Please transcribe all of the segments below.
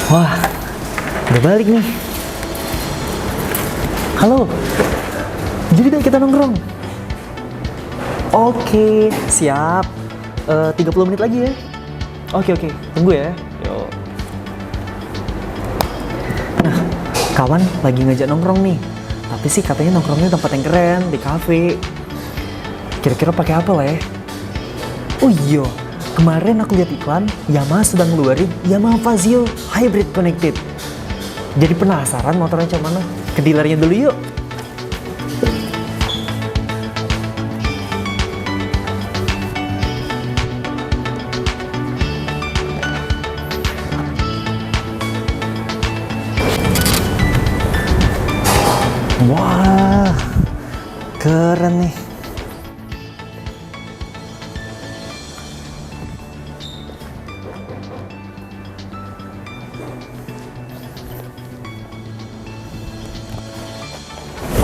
Wah, udah balik nih. Halo, jadi deh kita nongkrong. Oke, siap. 30 menit lagi ya. Oke, tunggu ya. Yo. Nah, kawan lagi ngajak nongkrong nih. Tapi sih katanya nongkrongnya tempat yang keren, di cafe. Kira-kira pakai apa lah ya? Oh iya, kemarin aku lihat iklan Yamaha sedang ngeluarin Yamaha Fazio Hybrid Connected. Jadi penasaran motornya macam mana? Ke dealernya dulu yuk. Wah, keren nih.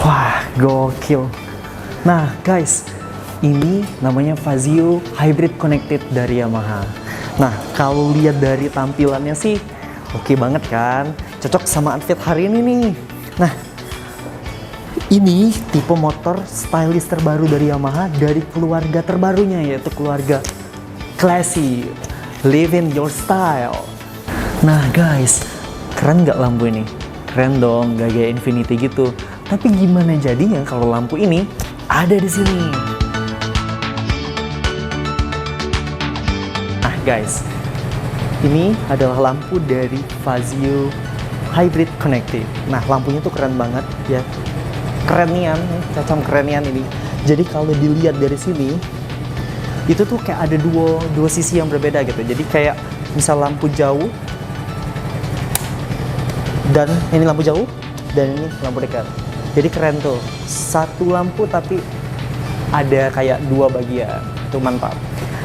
Wah, gokil. Nah, guys, ini namanya Fazio Hybrid Connected dari Yamaha. Nah, kalau lihat dari tampilannya sih oke banget kan? Cocok sama outfit hari ini nih. Nah, ini tipe motor stylish terbaru dari Yamaha dari keluarga terbarunya, yaitu keluarga Classy. Live in your style. Nah, guys, keren nggak lampu ini? Keren dong, gak kayak Infinity gitu. Tapi gimana jadinya kalau lampu ini ada di sini? Nah, guys, ini adalah lampu dari Fazio Hybrid Connected. Nah, lampunya tuh keren banget ya. Kerenian, cacam kerenian ini. Jadi kalau dilihat dari sini, itu tuh kayak ada dua sisi yang berbeda gitu. Jadi kayak misal lampu jauh, dan ini lampu jauh, dan ini lampu dekat. Jadi keren tuh, satu lampu tapi ada kayak dua bagian, itu mantap.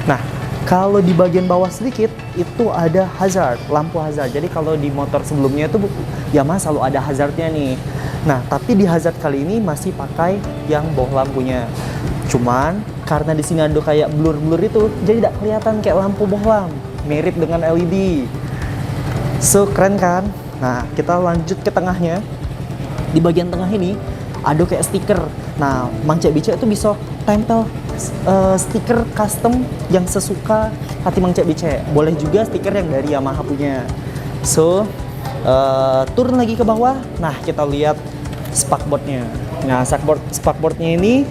Nah, kalau di bagian bawah sedikit, itu ada hazard, lampu hazard. Jadi kalau di motor sebelumnya itu Yamaha selalu ada hazardnya nih. Nah, tapi di hazard kali ini masih pakai yang boh lampunya. Cuman karena di sini ada kayak blur-blur itu, jadi tidak kelihatan kayak lampu bohlam, mirip dengan LED. So, keren kan? Nah, kita lanjut ke tengahnya. Di bagian tengah ini ada kayak stiker. Nah, Mang Cek Bice itu bisa tempel stiker custom yang sesuka hati Mang Cek Bice. Boleh juga stiker yang dari Yamaha punya. So, turun lagi ke bawah. Nah, kita lihat spakboardnya. Nah, spakboardnya ini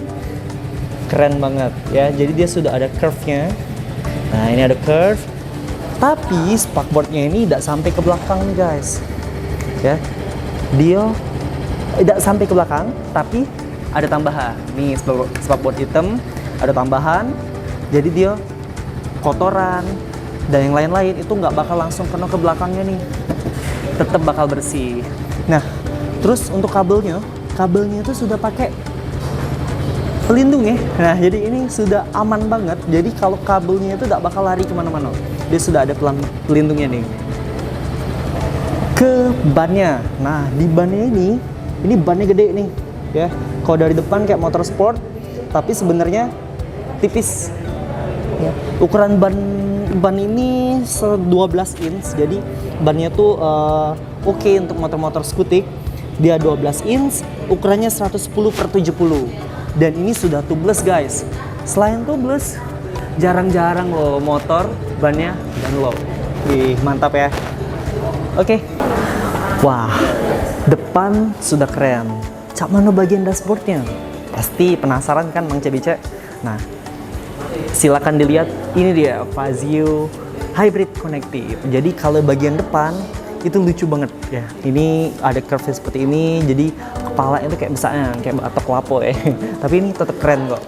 keren banget ya. Jadi dia sudah ada curve-nya. Nah, ini ada curve. Tapi spakboardnya ini tidak sampai ke belakang nih, guys. Ya, dia tidak sampai ke belakang, tapi ada tambahan. Nih spakboard hitam, ada tambahan. Jadi dia kotoran dan yang lain-lain itu nggak bakal langsung kena ke belakangnya nih. Tetap bakal bersih. Nah, terus untuk kabelnya itu sudah pakai pelindung ya. Nah, jadi ini sudah aman banget. Jadi kalau kabelnya itu tidak bakal lari kemana-mana. Dia sudah ada pelindungnya nih. Ke bannya. Nah, di bannya ini bannya gede nih, ya. Kalau dari depan kayak motor sport, tapi sebenarnya tipis. Ya. Ukuran ban ini 12 inch, jadi bannya tuh oke untuk motor-motor skutik. Dia 12 inch, ukurannya 110/70. Dan ini sudah tubeless, guys. Selain tubeless, jarang-jarang loh motor bannya Dunlop. Wih, mantap ya. Oke. Wah, depan sudah keren. Cak mana bagian dashboardnya? Pasti penasaran kan, Mang Cek Bice? Nah, silakan dilihat. Ini dia Fazio Hybrid Connected. Jadi kalau bagian depan itu lucu banget ya. Ini ada curve seperti ini. Jadi kepala itu kayak besarnya, kayak batok lapo ya. Tapi ini tetap keren kok.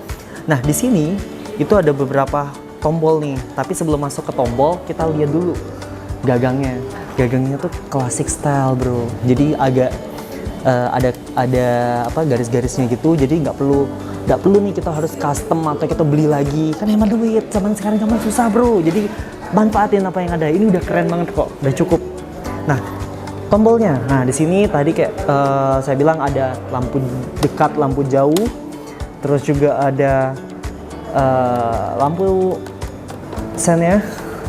Nah, di sini itu ada beberapa tombol nih. Tapi sebelum masuk ke tombol, kita lihat dulu gagangnya. Gagangnya tuh klasik style, bro. Jadi agak ada apa garis-garisnya gitu. Jadi nggak perlu nih kita harus custom atau kita beli lagi. Kan hemat duit. Zaman sekarang zaman susah, bro. Jadi manfaatin apa yang ada. Ini udah keren banget kok. Udah cukup. Nah, tombolnya. Nah, di sini tadi kayak saya bilang ada lampu dekat, lampu jauh. Terus juga ada lampu sennya,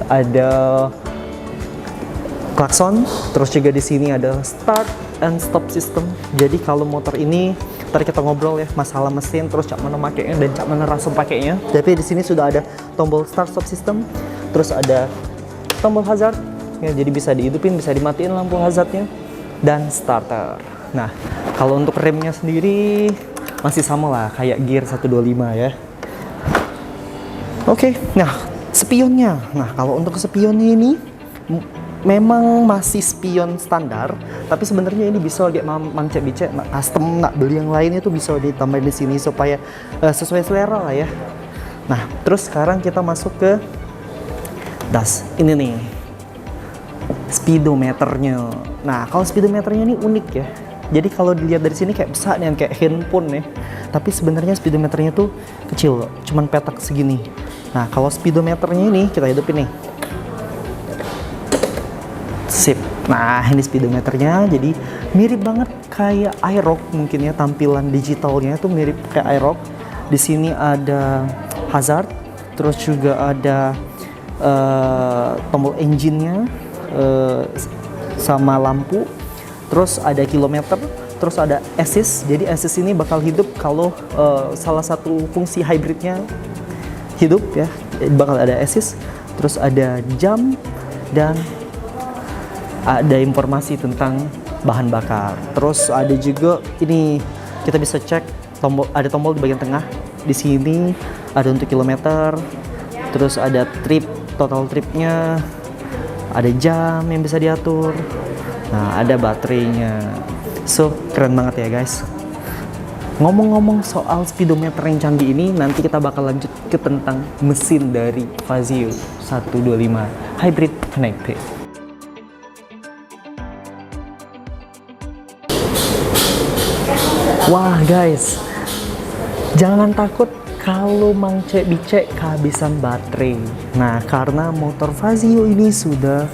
ada klakson. Terus juga di sini ada start and stop system. Jadi kalau motor ini, ntar kita ngobrol ya masalah mesin, terus cak mana pakainya dan cak mana langsung pakainya. Tapi di sini sudah ada tombol start stop system, terus ada tombol hazard ya, jadi bisa dihidupin, bisa dimatiin lampu hazardnya, dan starter. Nah, kalau untuk remnya sendiri masih sama lah kayak Gear 125 ya. Oke, nah spionnya. Nah, kalau untuk spionnya ini memang masih spion standar, tapi sebenarnya ini bisa dia Mang Cek Bicek custom nak beli yang lainnya tuh bisa ditambahin di sini supaya sesuai selera lah ya. Nah, terus sekarang kita masuk ke das. Ini nih speedometernya. Nah, kalau speedometernya ini unik ya. Jadi kalau dilihat dari sini kayak besar nih, kayak handphone ya. Tapi sebenarnya speedometernya tuh kecil, cuman petak segini. Nah, kalau speedometernya ini kita hidupin nih. Sip. Nah, ini speedometernya, jadi mirip banget kayak iRock mungkin ya, tampilan digitalnya itu mirip kayak iRock. Di sini ada hazard, terus juga ada tombol engine-nya, sama lampu, terus ada kilometer, terus ada assist. Jadi assist ini bakal hidup kalau salah satu fungsi hybridnya hidup ya, bakal ada assist. Terus ada jam dan ada informasi tentang bahan bakar. Terus ada juga ini kita bisa cek tombol, ada tombol di bagian tengah. Di sini ada untuk kilometer, terus ada trip, total tripnya, ada jam yang bisa diatur. Nah, ada baterainya. So, keren banget ya guys. Ngomong-ngomong soal speedometer yang canggih ini, nanti kita bakal lanjut ke tentang mesin dari Fazio 125 Hybrid Connected. Wah guys, jangan takut kalau Mang Cek Bicek kehabisan baterai. Nah, karena motor Fazio ini sudah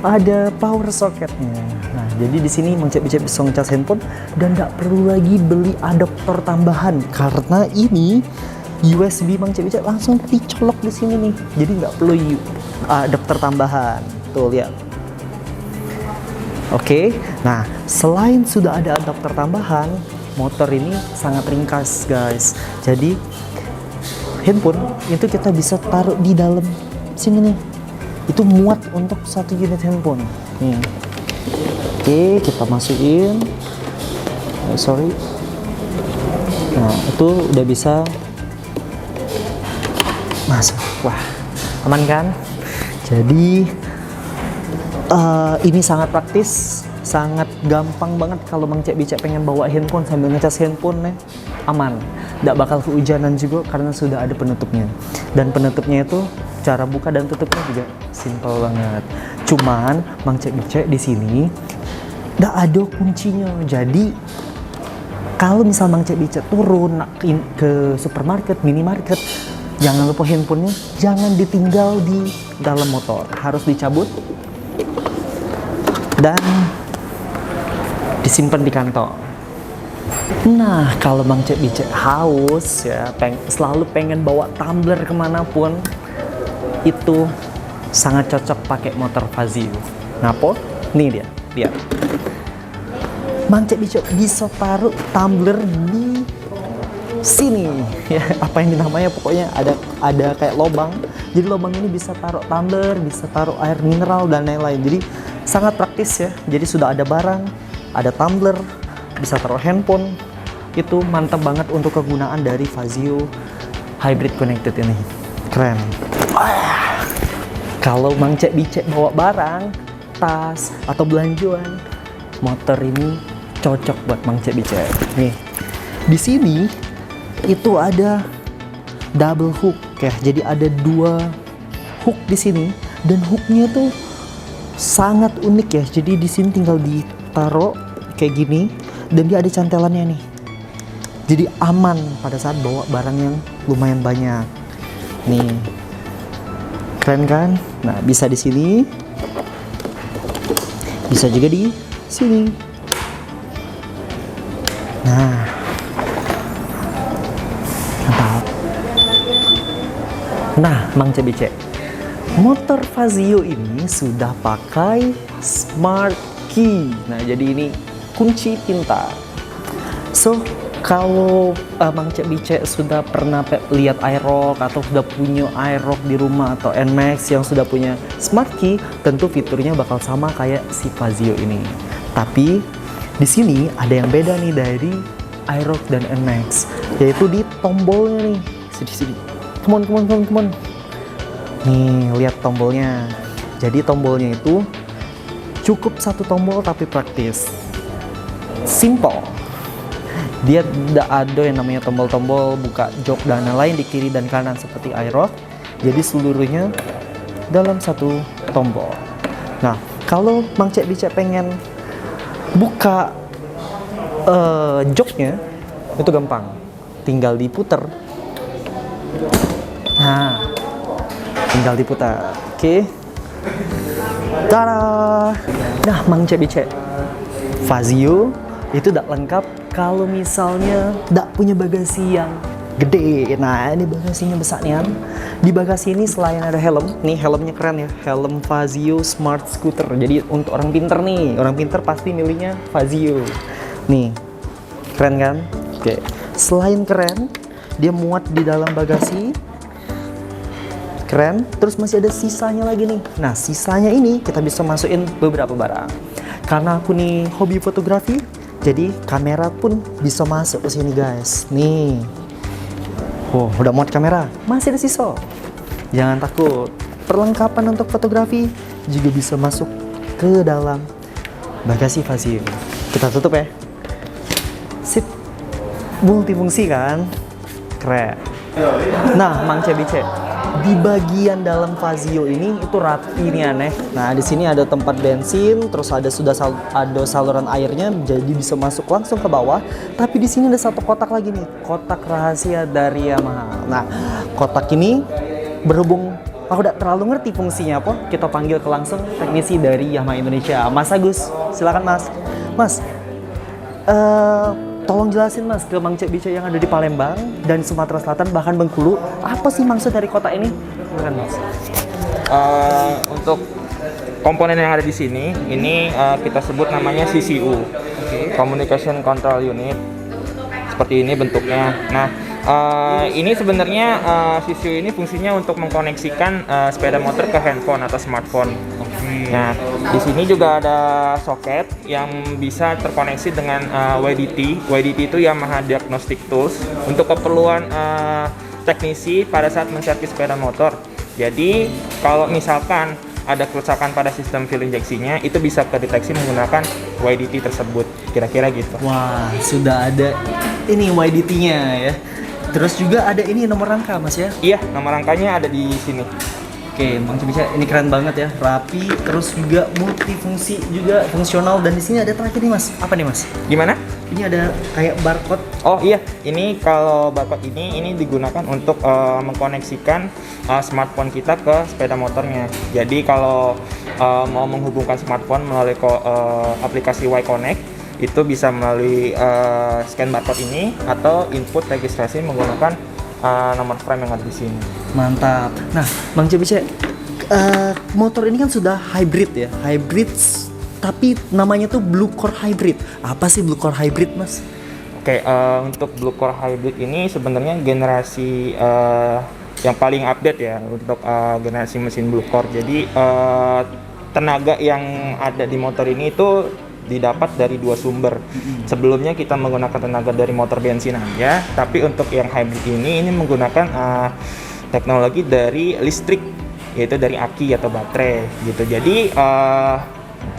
ada power socketnya. Nah, jadi di sini Mang Cek Bicek bisa ngecas handphone dan nggak perlu lagi beli adaptor tambahan, karena ini USB Mang Cek Bicek langsung dicolok di sini nih. Jadi nggak perlu adaptor tambahan. Tuh lihat. Oke, nah selain sudah ada adaptor tambahan, motor ini sangat ringkas guys. Jadi handphone itu kita bisa taruh di dalam sini nih. Itu muat untuk satu unit handphone. Nih. Oke, kita masukin. Sorry. Nah, itu udah bisa masuk. Wah, aman kan? Jadi ini sangat praktis, sangat gampang banget kalau Mang Cek Bicek pengen bawa handphone sambil ngecas handphone nih, aman. Nggak bakal kehujanan juga karena sudah ada penutupnya. Dan penutupnya itu cara buka dan tutupnya juga simple banget. Cuman Mang Cek Bicek di sini nggak ada kuncinya. Jadi kalau misal Mang Cek Bicek turun ke supermarket, minimarket, jangan lupa handphonenya jangan ditinggal di dalam motor, harus dicabut dan disimpan di kantong. Nah, kalau Mang Cek Bicek haus ya, selalu pengen bawa tumbler kemanapun, itu sangat cocok pakai motor Fazio. Ngapo? Nih dia, lihat. Mang Cek Bicek bisa taruh tumbler di sini ya, apa yang namanya, pokoknya ada kayak lubang. Jadi lubang ini bisa taruh tumbler, bisa taruh air mineral dan lain-lain. Jadi sangat praktis ya. Jadi sudah ada barang, ada tumbler, bisa taruh handphone. Itu mantap banget untuk kegunaan dari Fazio Hybrid Connected ini. Keren. Kalau Mang Cek Bicek bawa barang, tas atau belanjaan, motor ini cocok buat Mang Cek Bicek. Nih, di sini itu ada double hook ya. Jadi ada 2 hook di sini dan hooknya tuh sangat unik ya. Jadi di sini tinggal ditaruh kayak gini dan dia ada cantelannya nih. Jadi aman pada saat bawa barang yang lumayan banyak. Nih. Keren kan? Nah, bisa di sini. Bisa juga di sini. Nah. Mantap. Nah, Mang Cek Bicek. Motor Fazio ini sudah pakai smart key. Nah, jadi ini kunci pintar. So, kalau Mang Cek Bicek sudah pernah lihat Aerox atau sudah punya Aerox di rumah atau NMAX yang sudah punya smart key, tentu fiturnya bakal sama kayak si Fazio ini. Tapi di sini ada yang beda nih dari Aerox dan NMAX, yaitu di tombolnya nih. Di sini. Come on. Nih, lihat tombolnya. Jadi tombolnya itu cukup satu tombol tapi praktis. Simple. Dia tidak ada yang namanya tombol-tombol buka jok dan lain-lain di kiri dan kanan seperti Aerox. Jadi seluruhnya dalam satu tombol. Nah, kalau Mang Cek Bicek pengen buka joknya, itu gampang. Tinggal diputer. Nah, tinggal diputar. Oke. Tada! Nah, Mang Cek Bicek, Fazio itu tidak lengkap kalau misalnya tidak punya bagasi yang gede. Nah, ini bagasinya besar nih kan. Di bagasi ini selain ada helm, nih helmnya keren ya, helm Fazio Smart Scooter. Jadi untuk orang pinter nih, orang pinter pasti milihnya Fazio. Nih, keren kan? Oke. Selain keren, dia muat di dalam bagasi. Keren, terus masih ada sisanya lagi nih. Nah, sisanya ini kita bisa masukin beberapa barang. Karena aku nih hobi fotografi, jadi kamera pun bisa masuk ke sini guys. Nih, wow, udah muat kamera, masih ada sisa. Jangan takut, perlengkapan untuk fotografi juga bisa masuk ke dalam bagasi Fazio. Kita tutup ya. Sip, multifungsi kan? Keren. Nah, Mang Cek Bicek, di bagian dalam Fazio ini itu rapi nih aneh. Nah, di sini ada tempat bensin, terus ada ada saluran airnya, jadi bisa masuk langsung ke bawah. Tapi di sini ada satu kotak lagi nih, kotak rahasia dari Yamaha. Nah, kotak ini berhubung aku tidak terlalu ngerti fungsinya apa, kita panggil ke langsung teknisi dari Yamaha Indonesia, Mas Agus. Silakan Mas. Mas, tolong jelasin Mas ke Mang Cek Bicek yang ada di Palembang dan Sumatera Selatan bahkan Bengkulu, apa sih maksud dari kotak ini? Silakan Mas. Untuk komponen yang ada di sini, ini kita sebut namanya CCU, Communication Control Unit. Seperti ini bentuknya. Nah, ini sebenarnya CCU ini fungsinya untuk mengkoneksikan sepeda motor ke handphone atau smartphone. Nah, di sini juga ada soket yang bisa terkoneksi dengan YDT. YDT itu Yamaha Diagnostic Tools untuk keperluan teknisi pada saat menservis sepeda motor. Jadi, kalau misalkan ada kerusakan pada sistem fuel injeksinya, itu bisa terdeteksi menggunakan YDT tersebut. Kira-kira gitu. Wah, sudah ada ini YDT-nya ya. Terus juga ada ini nomor rangka Mas ya? Iya, nomor rangkanya ada di sini. Oke, Mang Cek Bicek, ini keren banget ya, rapi, terus juga multifungsi juga, fungsional, dan di sini ada terakhir nih Mas. Apa nih Mas? Gimana? Ini ada kayak barcode. Oh iya, ini kalau barcode ini digunakan untuk mengkoneksikan smartphone kita ke sepeda motornya. Jadi kalau mau menghubungkan smartphone melalui aplikasi Y-Connect, itu bisa melalui scan barcode ini atau input registrasi menggunakan nomor frame yang ada di sini. Mantap. Nah, Mang Cek Bicek, motor ini kan sudah hybrid ya, hybrid, tapi namanya tuh Blue Core Hybrid. Apa sih Blue Core Hybrid, Mas? Oke, untuk Blue Core Hybrid ini sebenarnya generasi yang paling update ya untuk generasi mesin Blue Core. Jadi tenaga yang ada di motor ini itu didapat dari dua sumber. Sebelumnya kita menggunakan tenaga dari motor bensin aja, tapi untuk yang hybrid ini menggunakan teknologi dari listrik, yaitu dari aki atau baterai gitu. Jadi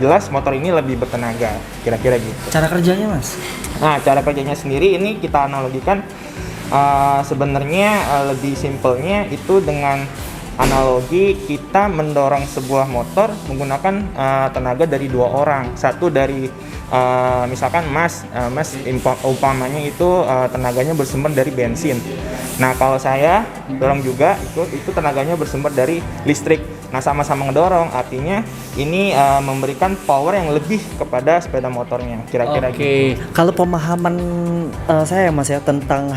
jelas motor ini lebih bertenaga, kira-kira gitu. Cara kerjanya Mas? Nah, cara kerjanya sendiri ini kita analogikan sebenarnya lebih simpelnya itu dengan analogi kita mendorong sebuah motor menggunakan tenaga dari dua orang. Satu dari misalkan Mas umpamanya itu tenaganya bersumber dari bensin. Nah, kalau saya dorong juga itu tenaganya bersumber dari listrik. Nah, sama-sama ngedorong, artinya ini memberikan power yang lebih kepada sepeda motornya, kira-kira gitu. Oke, kalau pemahaman saya Mas ya tentang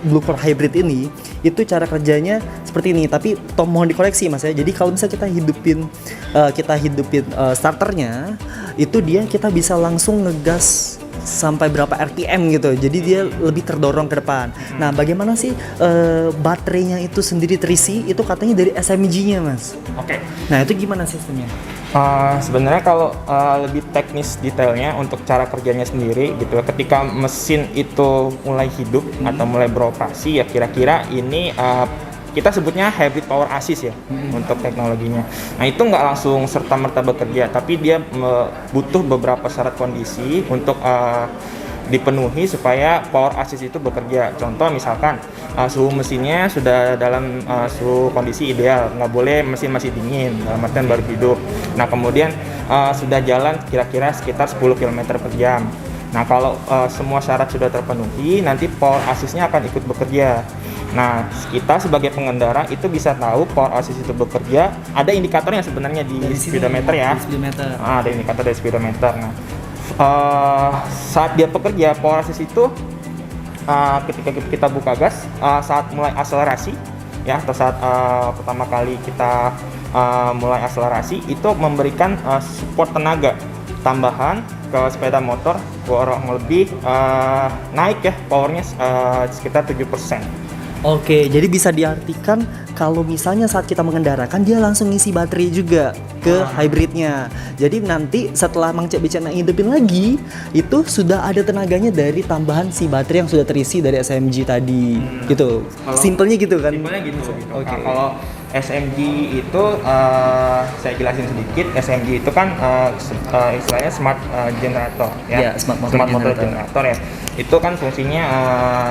Blue Core hybrid ini, itu cara kerjanya seperti ini. Tapi mohon dikoreksi Mas ya. Jadi kalau misalnya kita hidupin starternya, itu kita bisa langsung ngegas sampai berapa RPM gitu. Jadi dia lebih terdorong ke depan. Nah, bagaimana sih baterainya itu sendiri terisi? Itu katanya dari SMG-nya Mas. Oke. Nah, itu gimana sistemnya? Sebenarnya kalau lebih teknis detailnya untuk cara kerjanya sendiri gitu, ketika mesin itu mulai hidup atau mulai beroperasi ya, kira-kira ini kita sebutnya hybrid power assist ya untuk teknologinya. Nah, itu nggak langsung serta-merta bekerja, tapi dia butuh beberapa syarat kondisi untuk dipenuhi supaya power assist itu bekerja. Contoh misalkan suhu mesinnya sudah dalam suhu kondisi ideal, nggak boleh mesin masih dingin, dalam artian baru hidup. Nah, kemudian sudah jalan kira-kira sekitar 10 km per jam. Nah, kalau semua syarat sudah terpenuhi, nanti power assist-nya akan ikut bekerja. Nah, kita sebagai pengendara itu bisa tahu power assist itu bekerja. Ada indikatornya sebenarnya di speedometer ya. Ada indikator dari speedometer. Nah, saat dia bekerja, power assist itu ketika kita buka gas, saat mulai akselerasi ya, atau saat pertama kali kita mulai akselerasi, itu memberikan support tenaga tambahan ke sepeda motor kurang lebih naik ya powernya sekitar 7%. Oke, jadi bisa diartikan kalau misalnya saat kita mengendarakan dia langsung ngisi baterai juga ke hybridnya. Jadi nanti setelah Mang Cek Becek hidupin lagi, itu sudah ada tenaganya dari tambahan si baterai yang sudah terisi dari SMG tadi. Gitu. Simpelnya gitu kan? Simpelnya gitu. Oke. Nah, kalau SMG itu saya jelasin sedikit. SMG itu kan istilahnya smart generator ya. Smart motor generator ya. Itu kan fungsinya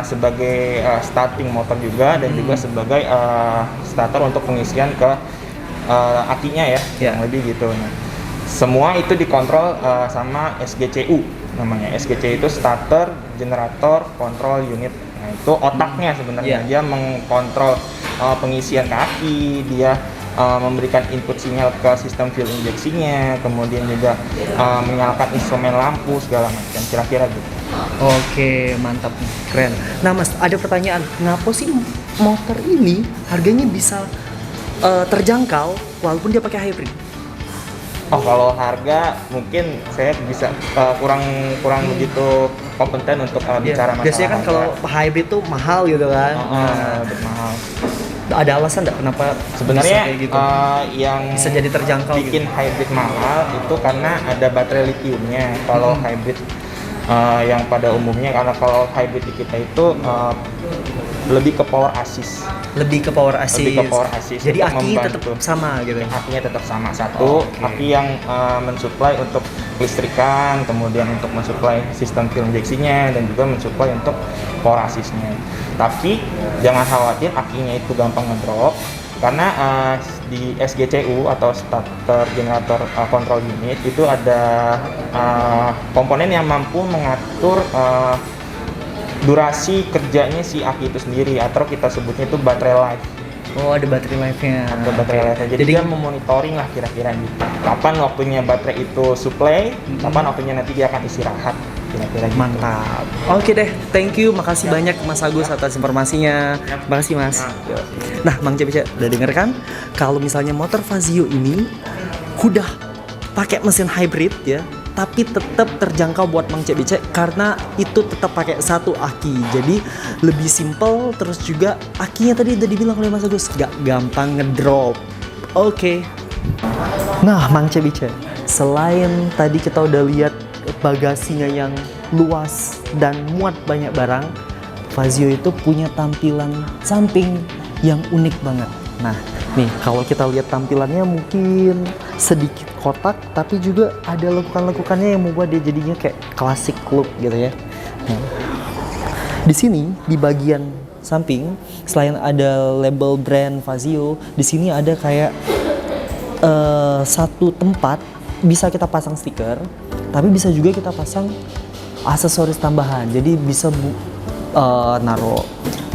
sebagai starting motor juga dan juga sebagai starter untuk pengisian ke akinya ya, yang lebih gitu. Nah, semua itu dikontrol sama SGCU namanya. SGCU itu starter generator control unit. Nah, itu otaknya sebenarnya. Dia mengkontrol pengisian ke aki, dia memberikan input sinyal ke sistem fuel injeksinya, kemudian juga menyalakan instrumen lampu segala macam, kira-kira gitu. Oke, mantap nih, keren. Nah Mas, ada pertanyaan, kenapa sih motor ini harganya bisa terjangkau walaupun dia pakai hybrid? Oh, kalau harga mungkin saya bisa kurang begitu kompeten untuk bicara masalah. Biasanya kan harga. kalau hybrid tuh mahal gitu kan. Lebih mahal. Ada alasan nggak kenapa sebenarnya bisa kayak gitu? Yang bisa jadi terjangkau bikin gitu? Hybrid mahal itu karena ada baterai litiumnya. Kalau hybrid yang pada umumnya, karena kalau hybrid di kita itu lebih ke power assist. Lebih ke power assist. Jadi akinya tetap sama gitu. Akinya tetap sama satu. Aki yang mensuplai untuk listrikan, kemudian untuk mensuplai sistem fuel injeksinya dan juga mensuplai untuk power assistnya. Tapi jangan khawatir akinya itu gampang ngedrop karena di SGCU atau starter generator control unit itu ada komponen yang mampu mengatur durasi kerjanya si aki itu sendiri, atau kita sebutnya itu baterai life. Oh, ada baterai life-nya. Ada baterai life-nya. Jadi dia memonitoring lah kira-kira gitu. Kapan waktunya baterai itu supply, kapan waktunya nanti dia akan istirahat. Kira-kira gitu. Mantap. Oke deh, thank you, makasih banyak Mas Agus atas informasinya. Makasih Mas. Nah, Mang Cek Becek udah denger kan? Kalau misalnya motor Fazio ini udah pakai mesin hybrid ya, tapi tetap terjangkau buat Mang Cek Becek karena itu tetap pakai satu aki. Jadi lebih simple, terus juga akinya tadi udah dibilang oleh Mas Agus gak gampang ngedrop. Oke. Nah, Mang Cek Becek, selain tadi kita udah lihat bagasinya yang luas dan muat banyak barang, Fazio itu punya tampilan samping yang unik banget. Nah, nih kalau kita lihat tampilannya mungkin sedikit kotak, tapi juga ada lekukan-lekukannya yang membuat dia jadinya kayak klasik look gitu ya. Nah, di sini di bagian samping selain ada label brand Fazio, di sini ada kayak satu tempat bisa kita pasang stiker, tapi bisa juga kita pasang aksesoris tambahan. Jadi bisa naruh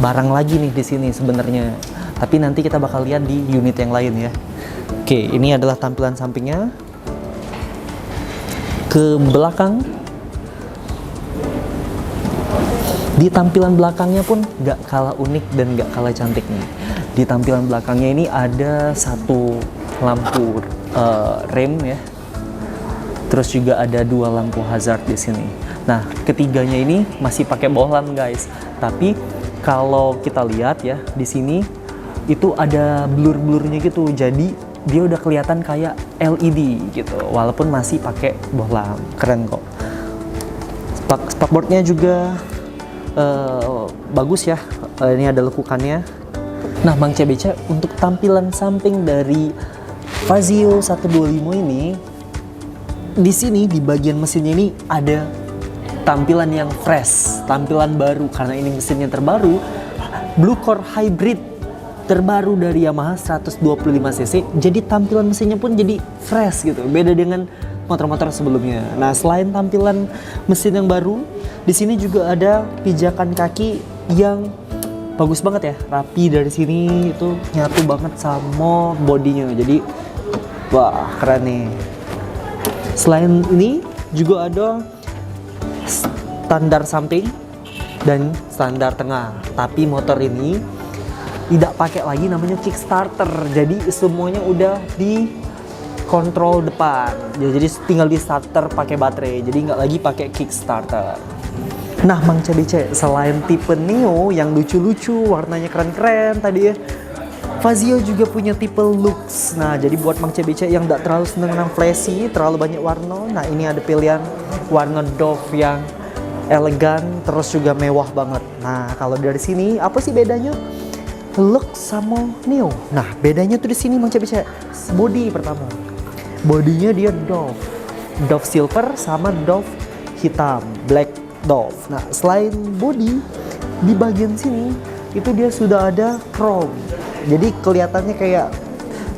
barang lagi nih di sini sebenarnya. Tapi nanti kita bakal lihat di unit yang lain ya. Oke, ini adalah tampilan sampingnya. Ke belakang, di tampilan belakangnya pun gak kalah unik dan gak kalah cantik nih. Di tampilan belakangnya ini ada satu lampu rem ya, terus juga ada 2 lampu hazard di sini. Nah, ketiganya ini masih pakai bohlam guys, tapi kalau kita lihat ya di sini itu ada blur-blurnya gitu, jadi dia udah kelihatan kayak LED gitu, walaupun masih pakai bohlam. Keren kok. Spakboardnya juga bagus ya. Ini ada lekukannya. Nah, Mang CBC untuk tampilan samping dari Fazio 125 ini, di sini di bagian mesinnya ini ada tampilan yang fresh, tampilan baru karena ini mesinnya terbaru, Blue Core Hybrid terbaru dari Yamaha 125cc. Jadi tampilan mesinnya pun jadi fresh gitu, beda dengan motor-motor sebelumnya. Nah, selain tampilan mesin yang baru, di sini juga ada pijakan kaki yang bagus banget ya, rapi dari sini itu nyatu banget sama bodinya. Jadi wah, keren nih. Selain ini juga ada standar samping dan standar tengah. Tapi motor ini tidak pakai lagi namanya Kickstarter. Jadi semuanya udah di kontrol depan. Ya, jadi tinggal di starter pakai baterai. Jadi nggak lagi pakai Kickstarter. Nah, Mang CBC, selain tipe Neo yang lucu-lucu, warnanya keren-keren tadi ya, Fazio juga punya tipe Lux. Nah, jadi buat Mang CBC yang nggak terlalu seneng dengan flashy, terlalu banyak warna, nah ini ada pilihan warna Dove yang elegan, terus juga mewah banget. Nah, kalau dari sini, apa sih bedanya Lux sama Neo? Nah, bedanya tuh di sini Mang CBC, body pertama. Bodinya dia Dove silver sama Dove hitam, black Dove. Nah, selain body, di bagian sini itu dia sudah ada chrome. Jadi kelihatannya kayak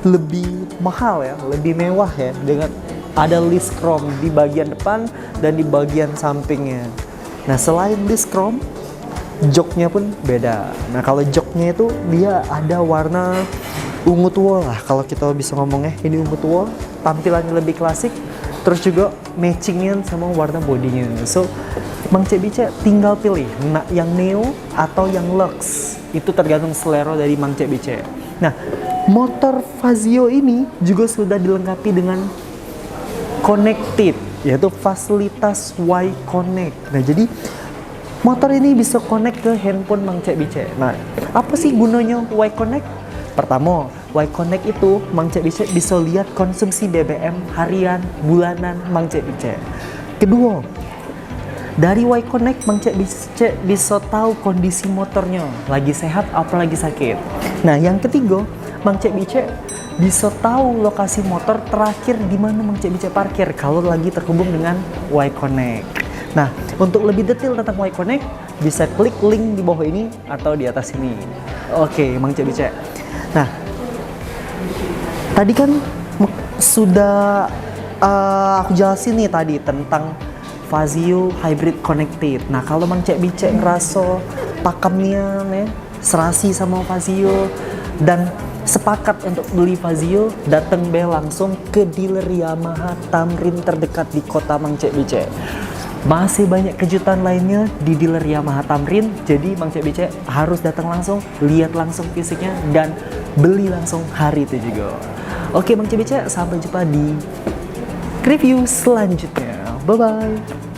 lebih mahal ya, lebih mewah ya, dengan ada list chrome di bagian depan dan di bagian sampingnya. Nah, selain list chrome, joknya pun beda. Nah, kalau joknya itu dia ada warna ungu tua lah kalau kita bisa ngomongnya. Ini ungu tua, tampilannya lebih klasik, terus juga matchingnya sama warna bodinya. So, Mang CBC tinggal pilih yang Neo atau yang Lux. Itu tergantung selera dari Mang CBC. Nah, motor Fazio ini juga sudah dilengkapi dengan connected, yaitu fasilitas Y Connect. Nah, jadi motor ini bisa connect ke handphone Mang CBC. Nah, apa sih gunanya Y Connect? Pertama, Y Connect itu Mang CBC bisa lihat konsumsi BBM harian, bulanan Mang CBC. Kedua, dari Y Connect Mang CBC bisa tahu kondisi motornya, lagi sehat apa lagi sakit. Nah, yang ketiga, Mang CBC bisa tahu lokasi motor terakhir di mana Mang CBC parkir kalau lagi terhubung dengan Y Connect. Nah, untuk lebih detail tentang Y Connect, bisa klik link di bawah ini atau di atas ini. Oke, Mang CBC. Nah, tadi kan sudah aku jelasin nih tadi tentang Fazio Hybrid Connected. Nah, kalau Mang CBC ngerasa pakemnya nih, serasi sama Fazio dan sepakat untuk beli Fazio, datang be langsung ke dealer Yamaha Tamrin terdekat di kota Mang CBC. Masih banyak kejutan lainnya di dealer Yamaha Tamrin, jadi Mang CBC harus datang langsung, lihat langsung fisiknya, dan beli langsung hari itu juga. Oke Mang CBC, sampai jumpa di review selanjutnya. Bye-bye.